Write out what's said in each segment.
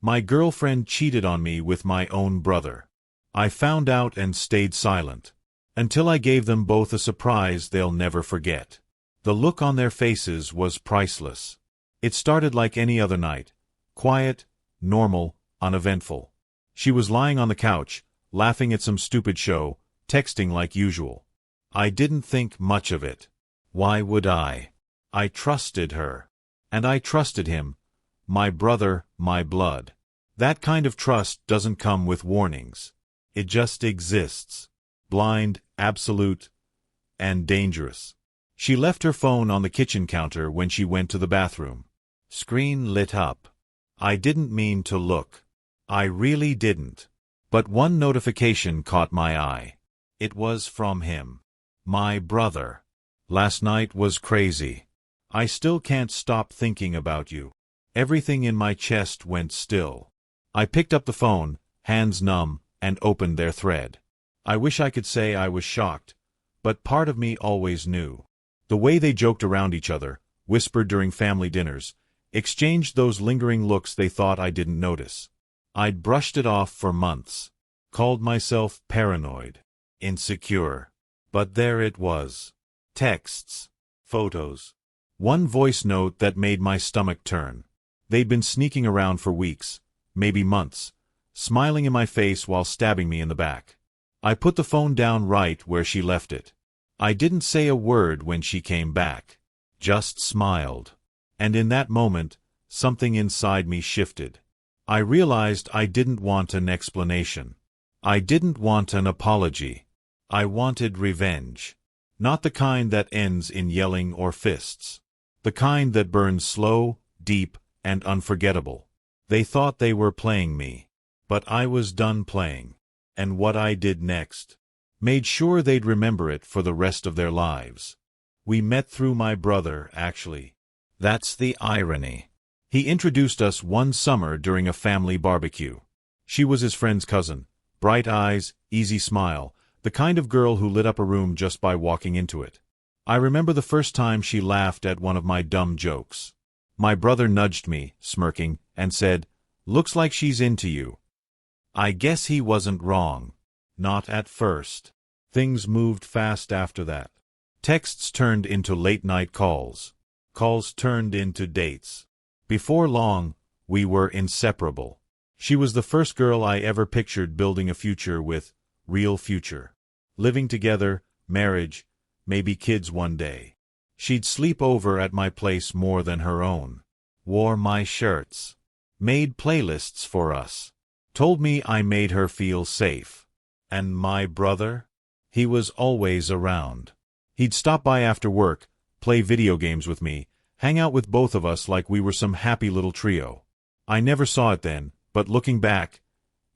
My girlfriend cheated on me with my own brother. I found out and stayed silent. Until I gave them both a surprise they'll never forget. The look on their faces was priceless. It started like any other night. Quiet, normal, uneventful. She was lying on the couch, laughing at some stupid show, texting like usual. I didn't think much of it. Why would I? I trusted her. And I trusted him. My brother, my blood. That kind of trust doesn't come with warnings. It just exists. Blind, absolute, and dangerous. She left her phone on the kitchen counter when she went to the bathroom. Screen lit up. I didn't mean to look. I really didn't. But one notification caught my eye. It was from him. My brother. Last night was crazy. I still can't stop thinking about you. Everything in my chest went still. I picked up the phone, hands numb, and opened their thread. I wish I could say I was shocked, but part of me always knew. The way they joked around each other, whispered during family dinners, exchanged those lingering looks they thought I didn't notice. I'd brushed it off for months. Called myself paranoid, insecure. But there it was. Texts, photos. One voice note that made my stomach turn. They'd been sneaking around for weeks, maybe months, smiling in my face while stabbing me in the back. I put the phone down right where she left it. I didn't say a word when she came back. Just smiled. And in that moment, something inside me shifted. I realized I didn't want an explanation. I didn't want an apology. I wanted revenge. Not the kind that ends in yelling or fists. The kind that burns slow, deep, and unforgettable. They thought they were playing me. But I was done playing. And what I did next made sure they'd remember it for the rest of their lives. We met through my brother, actually. That's the irony. He introduced us one summer during a family barbecue. She was his friend's cousin. Bright eyes, easy smile, the kind of girl who lit up a room just by walking into it. I remember the first time she laughed at one of my dumb jokes. My brother nudged me, smirking, and said, "Looks like she's into you." I guess he wasn't wrong. Not at first. Things moved fast after that. Texts turned into late-night calls. Calls turned into dates. Before long, we were inseparable. She was the first girl I ever pictured building a future with, real future. Living together, marriage, maybe kids one day. She'd sleep over at my place more than her own. Wore my shirts. Made playlists for us. Told me I made her feel safe. And my brother? He was always around. He'd stop by after work, play video games with me, hang out with both of us like we were some happy little trio. I never saw it then, but looking back,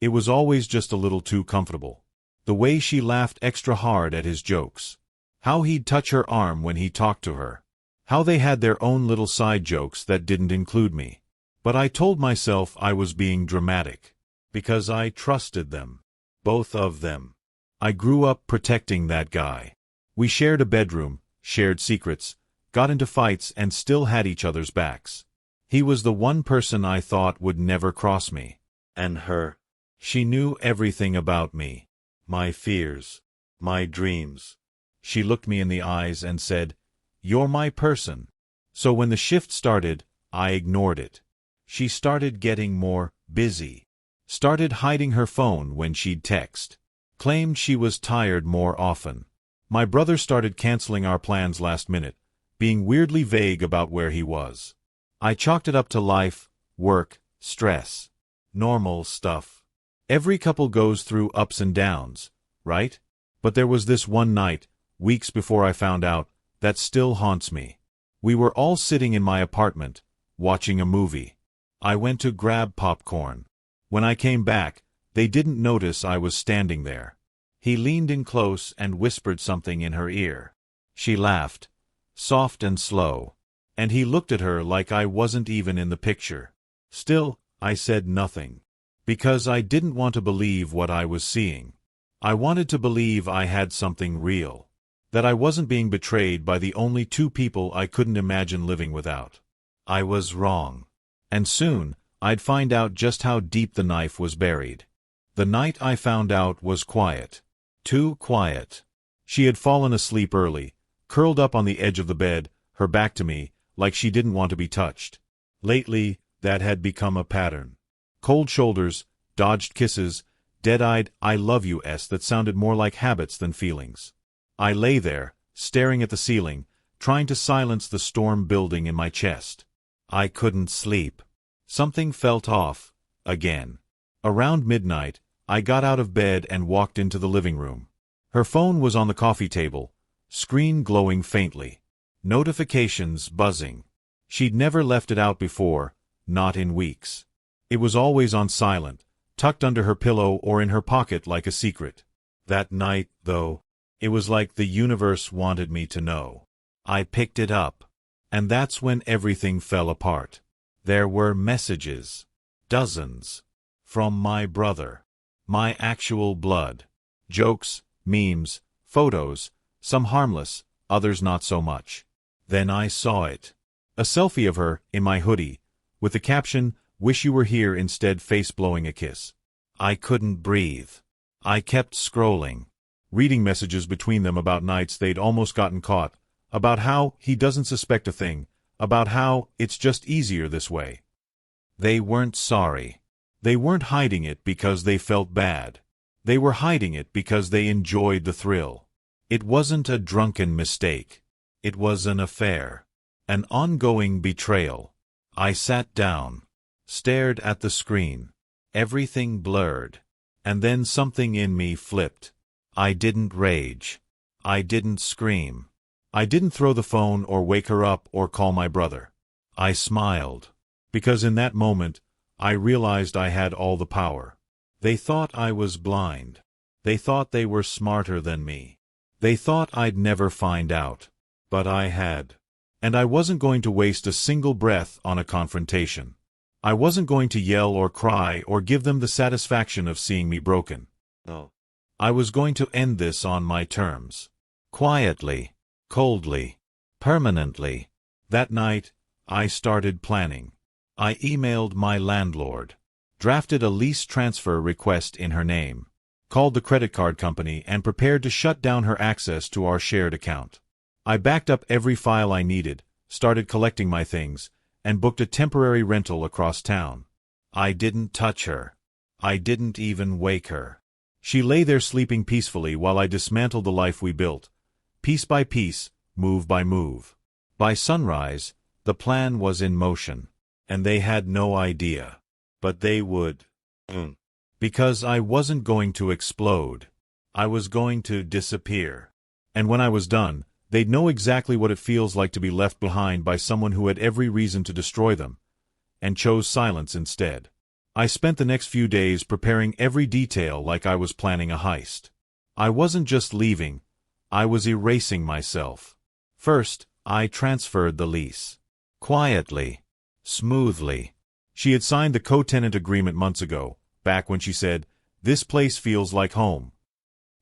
it was always just a little too comfortable. The way she laughed extra hard at his jokes. How he'd touch her arm when he talked to her. How they had their own little side jokes that didn't include me. But I told myself I was being dramatic. Because I trusted them. Both of them. I grew up protecting that guy. We shared a bedroom, shared secrets, got into fights and still had each other's backs. He was the one person I thought would never cross me. And her. She knew everything about me. My fears. My dreams. She looked me in the eyes and said, "You're my person." So when the shift started, I ignored it. She started getting more busy. Started hiding her phone when she'd text. Claimed she was tired more often. My brother started canceling our plans last minute, being weirdly vague about where he was. I chalked it up to life, work, stress. Normal stuff. Every couple goes through ups and downs, right? But there was this one night, weeks before I found out, that still haunts me. We were all sitting in my apartment, watching a movie. I went to grab popcorn. When I came back, they didn't notice I was standing there. He leaned in close and whispered something in her ear. She laughed, soft and slow, and he looked at her like I wasn't even in the picture. Still, I said nothing. Because I didn't want to believe what I was seeing. I wanted to believe I had something real. That I wasn't being betrayed by the only two people I couldn't imagine living without. I was wrong. And soon, I'd find out just how deep the knife was buried. The night I found out was quiet. Too quiet. She had fallen asleep early, curled up on the edge of the bed, her back to me, like she didn't want to be touched. Lately, that had become a pattern. Cold shoulders, dodged kisses, dead-eyed "I love you"s that sounded more like habits than feelings. I lay there, staring at the ceiling, trying to silence the storm building in my chest. I couldn't sleep. Something felt off, again. Around midnight, I got out of bed and walked into the living room. Her phone was on the coffee table, screen glowing faintly. Notifications buzzing. She'd never left it out before, not in weeks. It was always on silent, tucked under her pillow or in her pocket like a secret. That night, though, it was like the universe wanted me to know. I picked it up. And that's when everything fell apart. There were messages. Dozens. From my brother. My actual blood. Jokes, memes, photos, some harmless, others not so much. Then I saw it. A selfie of her, in my hoodie, with the caption, "Wish you were here," instead face blowing a kiss. I couldn't breathe. I kept scrolling, reading messages between them about nights they'd almost gotten caught, about how he doesn't suspect a thing, about how it's just easier this way. They weren't sorry. They weren't hiding it because they felt bad. They were hiding it because they enjoyed the thrill. It wasn't a drunken mistake. It was an affair. An ongoing betrayal. I sat down, stared at the screen. Everything blurred. And then something in me flipped. I didn't rage. I didn't scream. I didn't throw the phone or wake her up or call my brother. I smiled. Because in that moment, I realized I had all the power. They thought I was blind. They thought they were smarter than me. They thought I'd never find out. But I had. And I wasn't going to waste a single breath on a confrontation. I wasn't going to yell or cry or give them the satisfaction of seeing me broken. No. I was going to end this on my terms. Quietly. Coldly. Permanently. That night, I started planning. I emailed my landlord. Drafted a lease transfer request in her name. Called the credit card company and prepared to shut down her access to our shared account. I backed up every file I needed, started collecting my things, and booked a temporary rental across town. I didn't touch her. I didn't even wake her. She lay there sleeping peacefully while I dismantled the life we built, piece by piece, move by move. By sunrise, the plan was in motion, and they had no idea. But they would. Because I wasn't going to explode. I was going to disappear. And when I was done, they'd know exactly what it feels like to be left behind by someone who had every reason to destroy them, and chose silence instead. I spent the next few days preparing every detail like I was planning a heist. I wasn't just leaving, I was erasing myself. First, I transferred the lease. Quietly. Smoothly. She had signed the co-tenant agreement months ago, back when she said, "This place feels like home."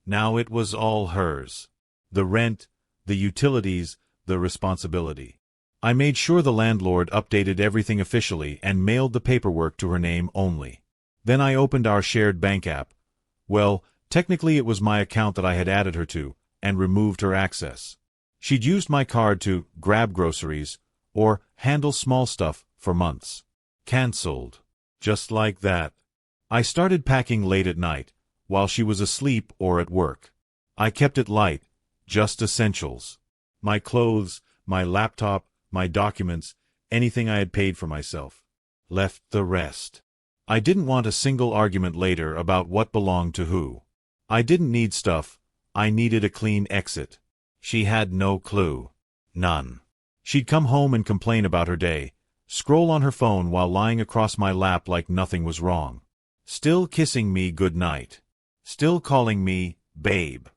Now it was all hers. The rent, the utilities, the responsibility. I made sure the landlord updated everything officially and mailed the paperwork to her name only. Then I opened our shared bank app. Well, technically it was my account that I had added her to, and removed her access. She'd used my card to grab groceries, or handle small stuff, for months. Cancelled. Just like that. I started packing late at night, while she was asleep or at work. I kept it light, just essentials. My clothes, my laptop, my documents, anything I had paid for myself. Left the rest. I didn't want a single argument later about what belonged to who. I didn't need stuff, I needed a clean exit. She had no clue. None. She'd come home and complain about her day, scroll on her phone while lying across my lap like nothing was wrong. Still kissing me goodnight. Still calling me babe.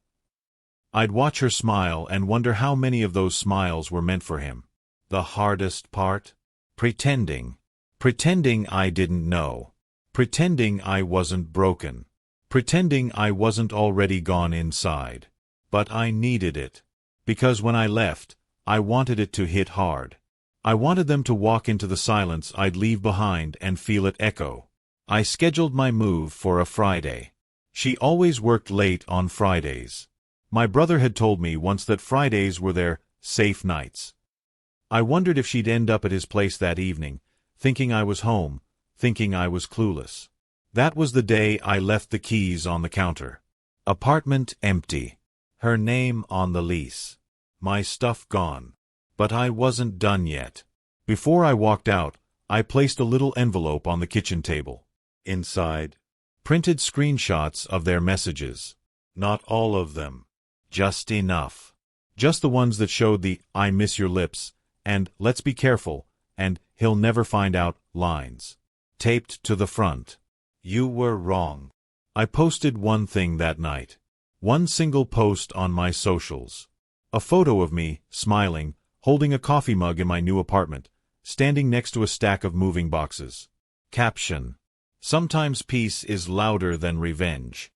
I'd watch her smile and wonder how many of those smiles were meant for him. The hardest part? Pretending. Pretending I didn't know. Pretending I wasn't broken. Pretending I wasn't already gone inside. But I needed it. Because when I left, I wanted it to hit hard. I wanted them to walk into the silence I'd leave behind and feel it echo. I scheduled my move for a Friday. She always worked late on Fridays. My brother had told me once that Fridays were their safe nights. I wondered if she'd end up at his place that evening, thinking I was home, thinking I was clueless. That was the day I left the keys on the counter. Apartment empty. Her name on the lease. My stuff gone. But I wasn't done yet. Before I walked out, I placed a little envelope on the kitchen table. Inside, printed screenshots of their messages. Not all of them. Just enough. Just the ones that showed the "I miss your lips" and "let's be careful" and "he'll never find out" lines. Taped to the front. You were wrong. I posted one thing that night. One single post on my socials. A photo of me, smiling, holding a coffee mug in my new apartment, standing next to a stack of moving boxes. Caption: Sometimes peace is louder than revenge.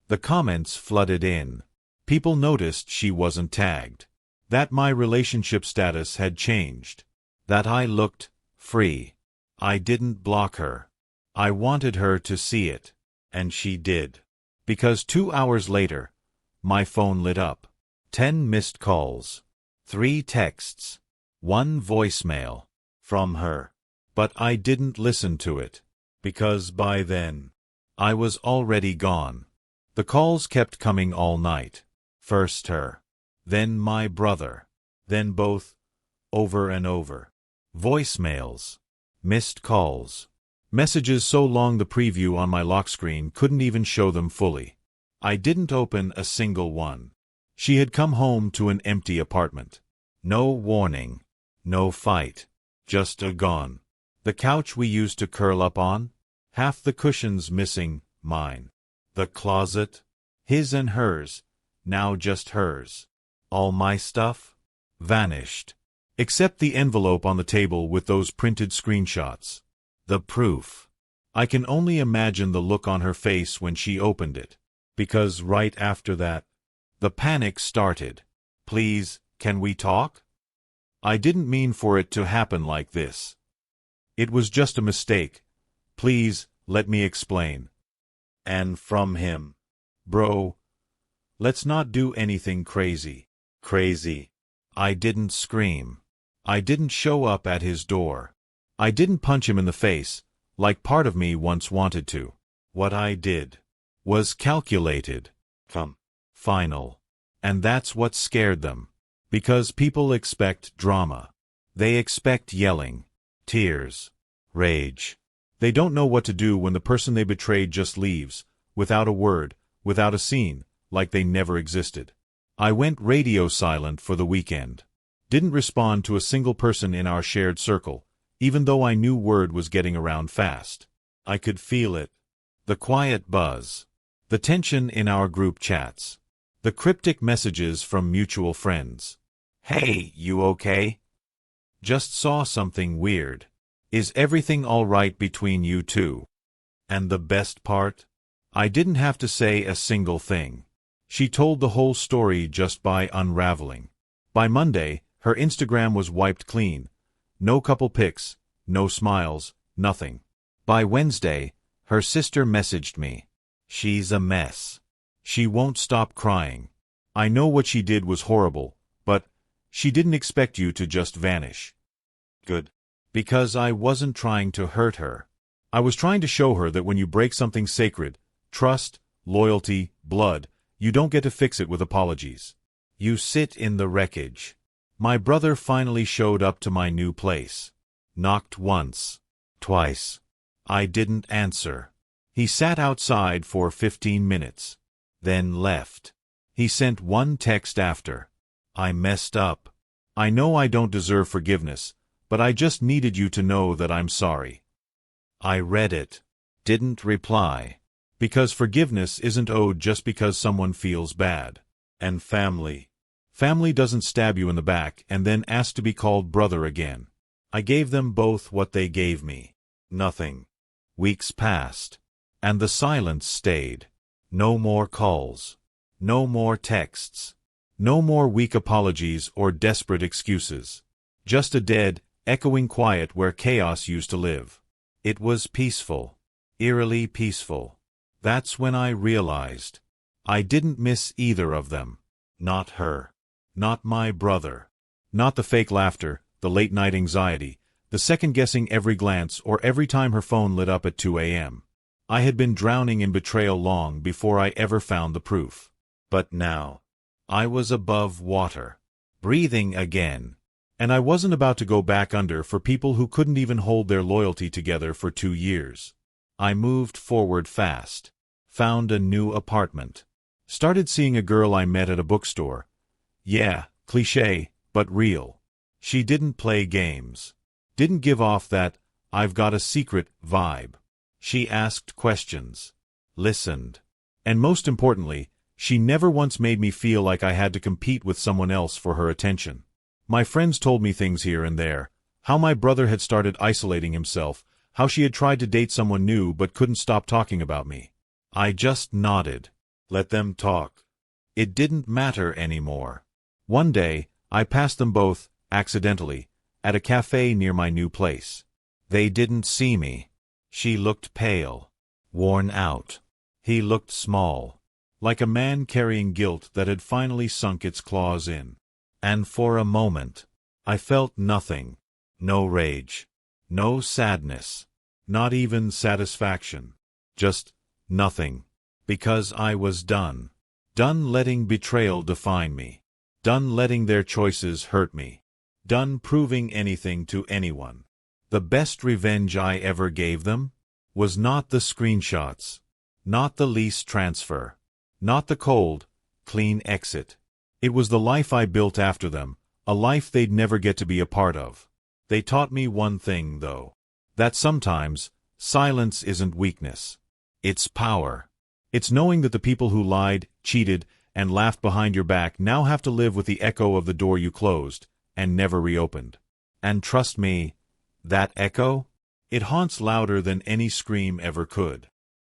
The comments flooded in. People noticed she wasn't tagged. That my relationship status had changed. That I looked free. I didn't block her. I wanted her to see it. And she did. Because 2 hours later, my phone lit up. 10 missed calls. 3 texts. 1 voicemail. From her. But I didn't listen to it. Because by then, I was already gone. The calls kept coming all night. First her. Then my brother. Then both. Over and over. Voicemails. Missed calls. Messages so long the preview on my lock screen couldn't even show them fully. I didn't open a single one. She had come home to an empty apartment. No warning. No fight. Just a gone. The couch we used to curl up on? Half the cushions missing, mine. The closet? His and hers, now just hers. All my stuff? Vanished. Except the envelope on the table with those printed screenshots. The proof. I can only imagine the look on her face when she opened it. Because right after that, the panic started. Please, can we talk? I didn't mean for it to happen like this. It was just a mistake. Please, let me explain. And from him. Bro, let's not do anything crazy. Crazy. I didn't scream. I didn't show up at his door. I didn't punch him in the face, like part of me once wanted to. What I did was calculated. Final. And that's what scared them. Because people expect drama. They expect yelling, tears, rage. They don't know what to do when the person they betrayed just leaves, without a word, without a scene, like they never existed. I went radio silent for the weekend. Didn't respond to a single person in our shared circle, even though I knew word was getting around fast. I could feel it. The quiet buzz. The tension in our group chats. The cryptic messages from mutual friends. Hey, you okay? Just saw something weird. Is everything all right between you two? And the best part? I didn't have to say a single thing. She told the whole story just by unraveling. By Monday, her Instagram was wiped clean. No couple pics, no smiles, nothing. By Wednesday, her sister messaged me. She's a mess. She won't stop crying. I know what she did was horrible, but she didn't expect you to just vanish. Good. Because I wasn't trying to hurt her. I was trying to show her that when you break something sacred, trust, loyalty, blood, you don't get to fix it with apologies. You sit in the wreckage. My brother finally showed up to my new place. Knocked once. Twice. I didn't answer. He sat outside for 15 minutes. Then left. He sent one text after. I messed up. I know I don't deserve forgiveness, but I just needed you to know that I'm sorry. I read it. Didn't reply. Because forgiveness isn't owed just because someone feels bad. And family. Family doesn't stab you in the back and then ask to be called brother again. I gave them both what they gave me. Nothing. Weeks passed. And the silence stayed. No more calls. No more texts. No more weak apologies or desperate excuses. Just a dead, echoing quiet where chaos used to live. It was peaceful, eerily peaceful. That's when I realized I didn't miss either of them. Not her. Not my brother. Not the fake laughter, the late-night anxiety, the second-guessing every glance or every time her phone lit up at 2 a.m. I had been drowning in betrayal long before I ever found the proof. But now, I was above water, breathing again. And I wasn't about to go back under for people who couldn't even hold their loyalty together for 2 years. I moved forward fast. Found a new apartment. Started seeing a girl I met at a bookstore. Yeah, cliché, but real. She didn't play games. Didn't give off that "I've got a secret" vibe. She asked questions. Listened. And most importantly, she never once made me feel like I had to compete with someone else for her attention. My friends told me things here and there, how my brother had started isolating himself, how she had tried to date someone new but couldn't stop talking about me. I just nodded. Let them talk. It didn't matter anymore. One day, I passed them both, accidentally, at a cafe near my new place. They didn't see me. She looked pale, worn out. He looked small, like a man carrying guilt that had finally sunk its claws in. And for a moment, I felt nothing. No rage. No sadness. Not even satisfaction. Just nothing. Because I was done. Done letting betrayal define me. Done letting their choices hurt me. Done proving anything to anyone. The best revenge I ever gave them was not the screenshots. Not the lease transfer. Not the cold, clean exit. It was the life I built after them, a life they'd never get to be a part of. They taught me one thing, though. That sometimes, silence isn't weakness. It's power. It's knowing that the people who lied, cheated, and laughed behind your back now have to live with the echo of the door you closed and never reopened. And trust me, that echo? It haunts louder than any scream ever could.